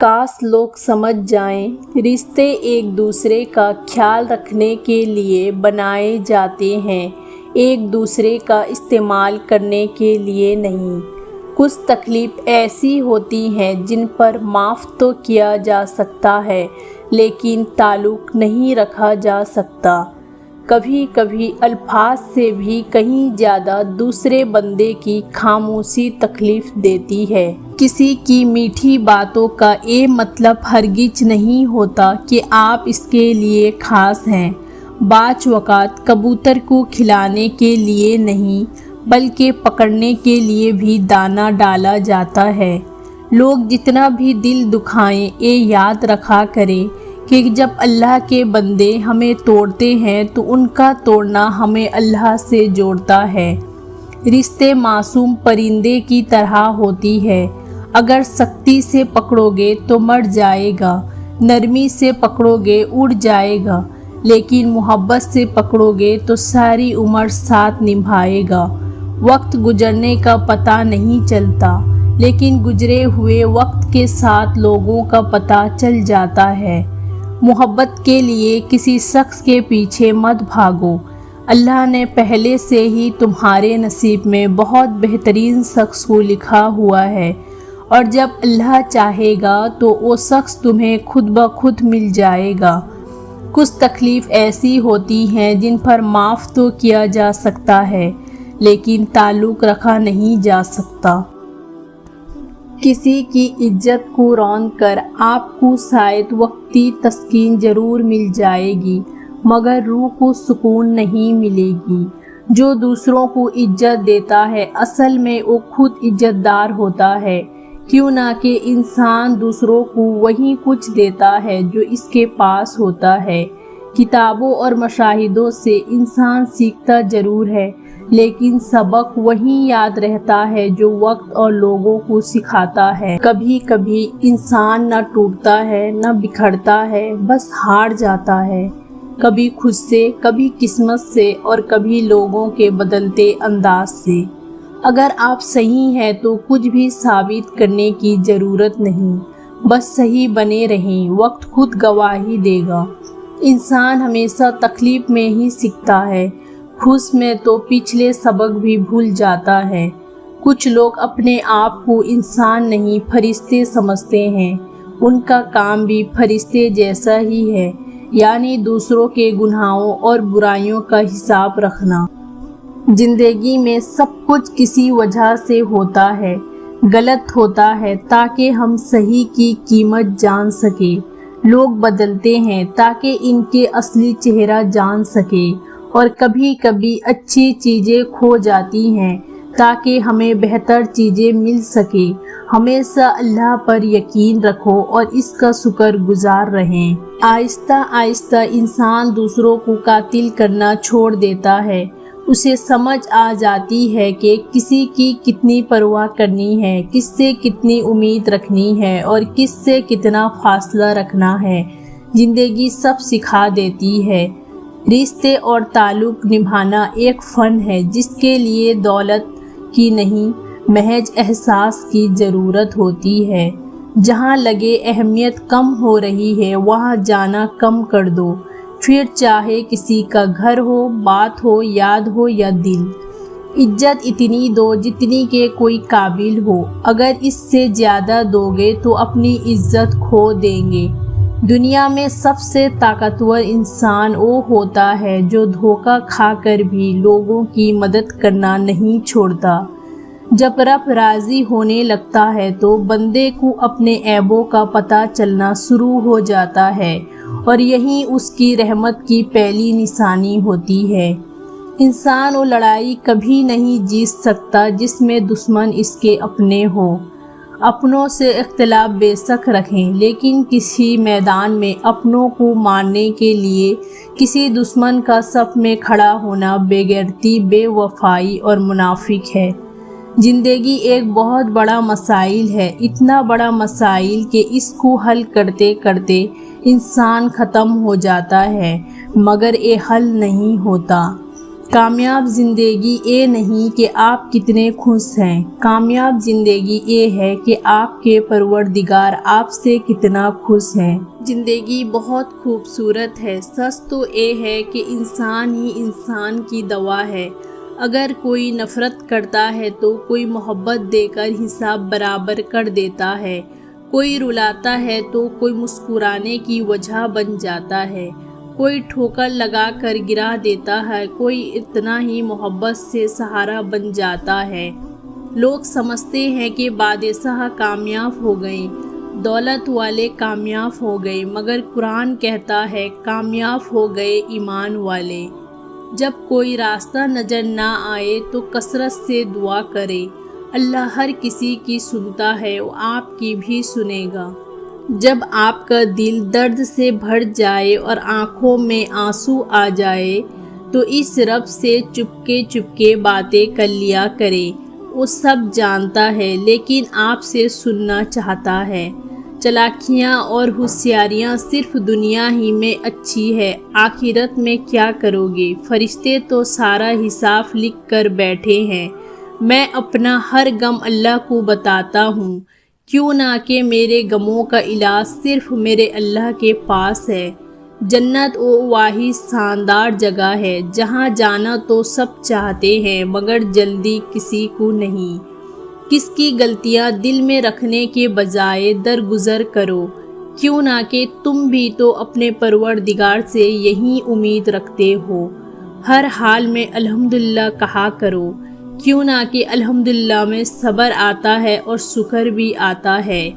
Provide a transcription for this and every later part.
काश लोग समझ जाएं, रिश्ते एक दूसरे का ख्याल रखने के लिए बनाए जाते हैं, एक दूसरे का इस्तेमाल करने के लिए नहीं। कुछ तकलीफ़ ऐसी होती हैं जिन पर माफ़ तो किया जा सकता है, लेकिन ताल्लुक़ नहीं रखा जा सकता। कभी कभी अल्फाज से भी कहीं ज़्यादा दूसरे बंदे की खामोशी तकलीफ़ देती है। किसी की मीठी बातों का ये मतलब हरगिज नहीं होता कि आप इसके लिए ख़ास हैं। बाज़ वक़्त कबूतर को खिलाने के लिए नहीं, बल्कि पकड़ने के लिए भी दाना डाला जाता है। लोग जितना भी दिल दुखाएं, ये याद रखा करें कि जब अल्लाह के बंदे हमें तोड़ते हैं तो उनका तोड़ना हमें अल्लाह से जोड़ता है। रिश्ते मासूम परिंदे की तरह होती है, अगर सख्ती से पकड़ोगे तो मर जाएगा, नरमी से पकड़ोगे उड़ जाएगा, लेकिन मोहब्बत से पकड़ोगे तो सारी उम्र साथ निभाएगा। वक्त गुजरने का पता नहीं चलता, लेकिन गुजरे हुए वक्त के साथ लोगों का पता चल जाता है। मोहब्बत के लिए किसी शख्स के पीछे मत भागो, अल्लाह ने पहले से ही तुम्हारे नसीब में बहुत बेहतरीन शख्स को लिखा हुआ है, और जब अल्लाह चाहेगा तो वो शख्स तुम्हें खुद ब खुद मिल जाएगा। कुछ तकलीफ़ ऐसी होती हैं जिन पर माफ़ तो किया जा सकता है, लेकिन ताल्लुक़ रखा नहीं जा सकता। किसी की इज्जत को रौंद कर आपको शायद वक्ती तस्कीन ज़रूर मिल जाएगी, मगर रूह को सुकून नहीं मिलेगी। जो दूसरों को इज्जत देता है असल में वो खुद इज्जतदार होता है, क्यों ना कि इंसान दूसरों को वही कुछ देता है जो इसके पास होता है। किताबों और मशाहिदों से इंसान सीखता ज़रूर है, लेकिन सबक वही याद रहता है जो वक्त और लोगों को सिखाता है। कभी कभी इंसान न टूटता है न बिखरता है, बस हार जाता है, कभी खुद से, कभी किस्मत से और कभी लोगों के बदलते अंदाज से। अगर आप सही हैं तो कुछ भी साबित करने की ज़रूरत नहीं, बस सही बने रहें, वक्त खुद गवाही देगा। इंसान हमेशा तकलीफ़ में ही सीखता है, खुश में तो पिछले सबक भी भूल जाता है। कुछ लोग अपने आप को इंसान नहीं फरिश्ते समझते हैं, उनका काम भी फरिश्ते जैसा ही है, यानी दूसरों के गुनाहों और बुराइयों का हिसाब रखना। ज़िंदगी में सब कुछ किसी वजह से होता है, गलत होता है ताकि हम सही की कीमत जान सके। लोग बदलते हैं ताकि इनके असली चेहरा जान सके, और कभी कभी अच्छी चीज़ें खो जाती हैं ताकि हमें बेहतर चीज़ें मिल सके। हमेशा अल्लाह पर यकीन रखो और इसका शुक्रगुजार रहें। आहिस्ता आहिस्ता इंसान दूसरों को कातिल करना छोड़ देता है। उसे समझ आ जाती है कि किसी की कितनी परवाह करनी है, किससे कितनी उम्मीद रखनी है और किससे कितना फासला रखना है। ज़िंदगी सब सिखा देती है। रिश्ते और ताल्लुक़ निभाना एक फ़न है जिसके लिए दौलत की नहीं, महज एहसास की ज़रूरत होती है। जहाँ लगे अहमियत कम हो रही है वहाँ जाना कम कर दो, फिर चाहे किसी का घर हो, बात हो, याद हो या दिल। इज्जत इतनी दो जितनी के कोई काबिल हो, अगर इससे ज़्यादा दोगे तो अपनी इज्जत खो देंगे। दुनिया में सबसे ताकतवर इंसान वो होता है जो धोखा खाकर भी लोगों की मदद करना नहीं छोड़ता। जब रब राज़ी होने लगता है तो बंदे को अपने ऐबों का पता चलना शुरू हो जाता है, और यही उसकी रहमत की पहली निशानी होती है। इंसान वो लड़ाई कभी नहीं जीत सकता जिसमें दुश्मन इसके अपने हो। अपनों से इख्तिलाफ बेशक रखें, लेकिन किसी मैदान में अपनों को मारने के लिए किसी दुश्मन का सफ में खड़ा होना बेगैरती, बेवफाई और मुनाफिक है। ज़िंदगी एक बहुत बड़ा मसाइल है, इतना बड़ा मसाइल कि इसको हल करते करते इंसान ख़त्म हो जाता है, मगर ये हल नहीं होता। کامیاب زندگی یہ نہیں کہ آپ کتنے خوش ہیں، کامیاب زندگی یہ ہے کہ آپ کے پروردگار آپ سے کتنا خوش ہیں۔ زندگی بہت خوبصورت ہے، سچ تو یہ ہے کہ انسان ہی انسان کی دوا ہے۔ اگر کوئی نفرت کرتا ہے تو کوئی محبت دے کر حساب برابر کر دیتا ہے، کوئی رلاتا ہے تو کوئی مسکرانے کی وجہ بن جاتا ہے، کوئی ٹھوکر لگا کر گرا دیتا ہے، کوئی اتنا ہی محبت سے سہارا بن جاتا ہے۔ لوگ سمجھتے ہیں کہ بادشاہ کامیاب ہو گئے، دولت والے کامیاب ہو گئے، مگر قرآن کہتا ہے کامیاب ہو گئے ایمان والے۔ جب کوئی راستہ نظر نہ آئے تو کثرت سے دعا کرے، اللہ ہر کسی کی سنتا ہے، وہ آپ کی بھی سنے گا۔ جب آپ کا دل درد سے بھر جائے اور آنکھوں میں آنسو آ جائے تو اس رب سے چپکے باتیں کر لیا کرے، وہ سب جانتا ہے لیکن آپ سے سننا چاہتا ہے۔ چالاکیاں اور ہوشیاریاں صرف دنیا ہی میں اچھی ہے، آخرت میں کیا کرو گے؟ فرشتے تو سارا حساب لکھ کر بیٹھے ہیں۔ میں اپنا ہر غم اللہ کو بتاتا ہوں، کیوں نہ کہ میرے غموں کا علاج صرف میرے اللہ کے پاس ہے۔ جنت وہ واحد شاندار جگہ ہے جہاں جانا تو سب چاہتے ہیں مگر جلدی کسی کو نہیں۔ کس کی غلطیاں دل میں رکھنے کے بجائے درگزر کرو، کیوں نہ کہ تم بھی تو اپنے پروردگار سے یہی امید رکھتے ہو۔ ہر حال میں الحمدللہ کہا کرو، کیوں نہ کہ الحمدللہ میں صبر آتا ہے اور شکر بھی آتا ہے۔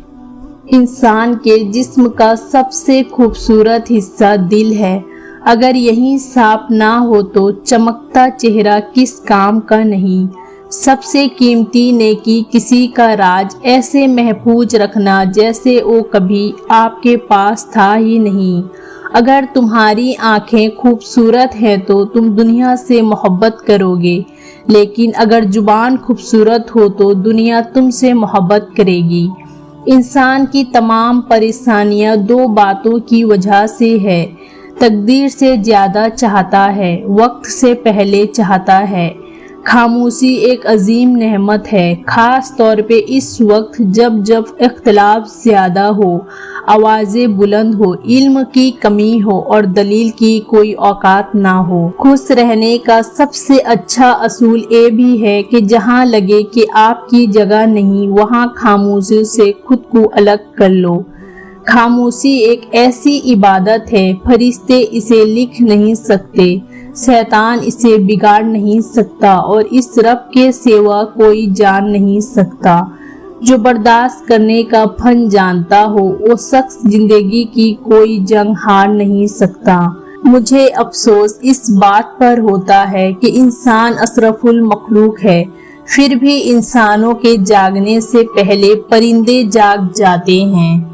انسان کے جسم کا سب سے خوبصورت حصہ دل ہے، اگر یہی صاف نہ ہو تو چمکتا چہرہ کس کام کا نہیں۔ سب سے قیمتی نیکی کسی کا راز ایسے محفوظ رکھنا جیسے وہ کبھی آپ کے پاس تھا ہی نہیں۔ اگر تمہاری آنکھیں خوبصورت ہیں تو تم دنیا سے محبت کرو گے، لیکن اگر زبان خوبصورت ہو تو دنیا تم سے محبت کرے گی۔ انسان کی تمام پریشانیاں دو باتوں کی وجہ سے ہے، تقدیر سے زیادہ چاہتا ہے، وقت سے پہلے چاہتا ہے۔ خاموشی ایک عظیم نعمت ہے، خاص طور پہ اس وقت جب اختلاف زیادہ ہو، آوازیں بلند ہو، علم کی کمی ہو اور دلیل کی کوئی اوقات نہ ہو۔ خوش رہنے کا سب سے اچھا اصول یہ بھی ہے کہ جہاں لگے کہ آپ کی جگہ نہیں وہاں خاموشی سے خود کو الگ کر لو۔ خاموشی ایک ایسی عبادت ہے، فرشتے اسے لکھ نہیں سکتے، شیطان اسے بگاڑ نہیں سکتا اور اس رب کے سوا کوئی جان نہیں سکتا۔ جو برداشت کرنے کا فن جانتا ہو وہ شخص زندگی کی کوئی جنگ ہار نہیں سکتا۔ مجھے افسوس اس بات پر ہوتا ہے کہ انسان اشرف المخلوق ہے، پھر بھی انسانوں کے جاگنے سے پہلے پرندے جاگ جاتے ہیں۔